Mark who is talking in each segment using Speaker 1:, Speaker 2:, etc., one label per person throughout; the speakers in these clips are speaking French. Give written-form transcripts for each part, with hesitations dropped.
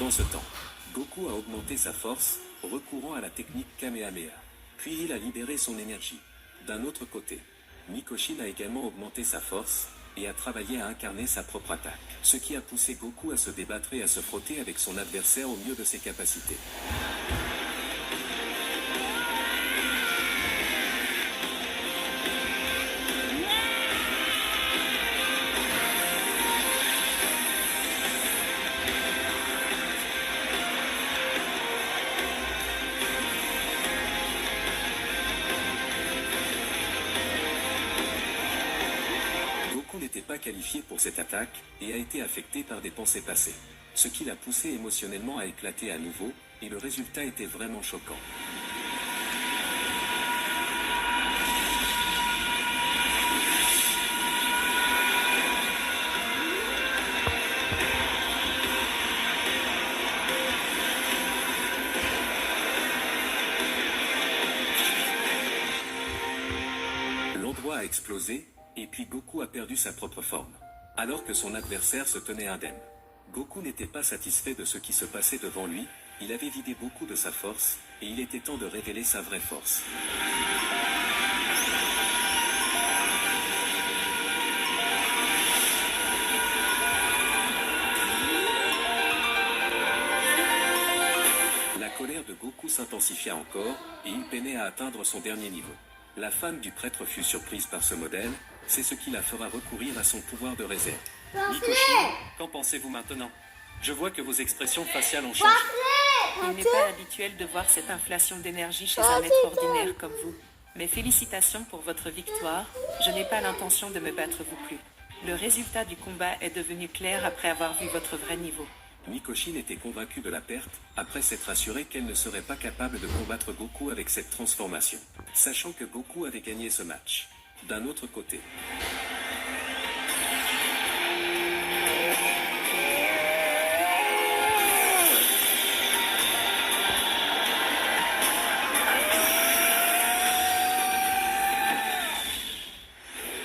Speaker 1: Pendant ce temps, Goku a augmenté sa force, recourant à la technique Kamehameha. Puis il a libéré son énergie. D'un autre côté, Mikoshin a également augmenté sa force, et a travaillé à incarner sa propre attaque. Ce qui a poussé Goku à se débattre et à se frotter avec son adversaire au mieux de ses capacités. N'était pas qualifié pour cette attaque, et a été affecté par des pensées passées. Ce qui l'a poussé émotionnellement à éclater à nouveau, et le résultat était vraiment choquant. L'endroit a explosé, et puis Goku a perdu sa propre forme. Alors que son adversaire se tenait indemne. Goku n'était pas satisfait de ce qui se passait devant lui, il avait vidé beaucoup de sa force, et il était temps de révéler sa vraie force. La colère de Goku s'intensifia encore, et il peinait à atteindre son dernier niveau. La femme du prêtre fut surprise par ce modèle, c'est ce qui la fera recourir à son pouvoir de réserve.
Speaker 2: Mikoshin, qu'en pensez-vous maintenant? Je vois que vos expressions faciales ont changé.
Speaker 3: Il n'est pas habituel de voir cette inflation d'énergie chez un être ordinaire comme vous. Mais félicitations pour votre victoire, je n'ai pas l'intention de me battre vous plus. Le résultat du combat est devenu clair après avoir vu votre vrai niveau.
Speaker 1: Mikoshin était convaincue de la perte, après s'être assurée qu'elle ne serait pas capable de combattre Goku avec cette transformation, sachant que Goku avait gagné ce match. D'un autre côté,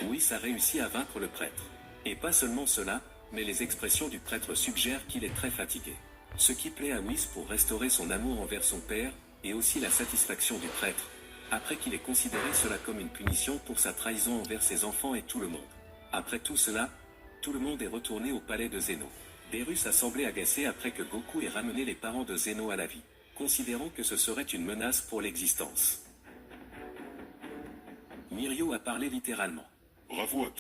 Speaker 1: Whis a réussi à vaincre le prêtre. Et pas seulement cela, mais les expressions du prêtre suggèrent qu'il est très fatigué. Ce qui plaît à Whis pour restaurer son amour envers son père, et aussi la satisfaction du prêtre, après qu'il ait considéré cela comme une punition pour sa trahison envers ses enfants et tout le monde. Après tout cela, tout le monde est retourné au palais de Zeno. Beerus a semblé agacé après que Goku ait ramené les parents de Zeno à la vie, considérant que ce serait une menace pour l'existence. Mirio a parlé littéralement.
Speaker 4: Bravo à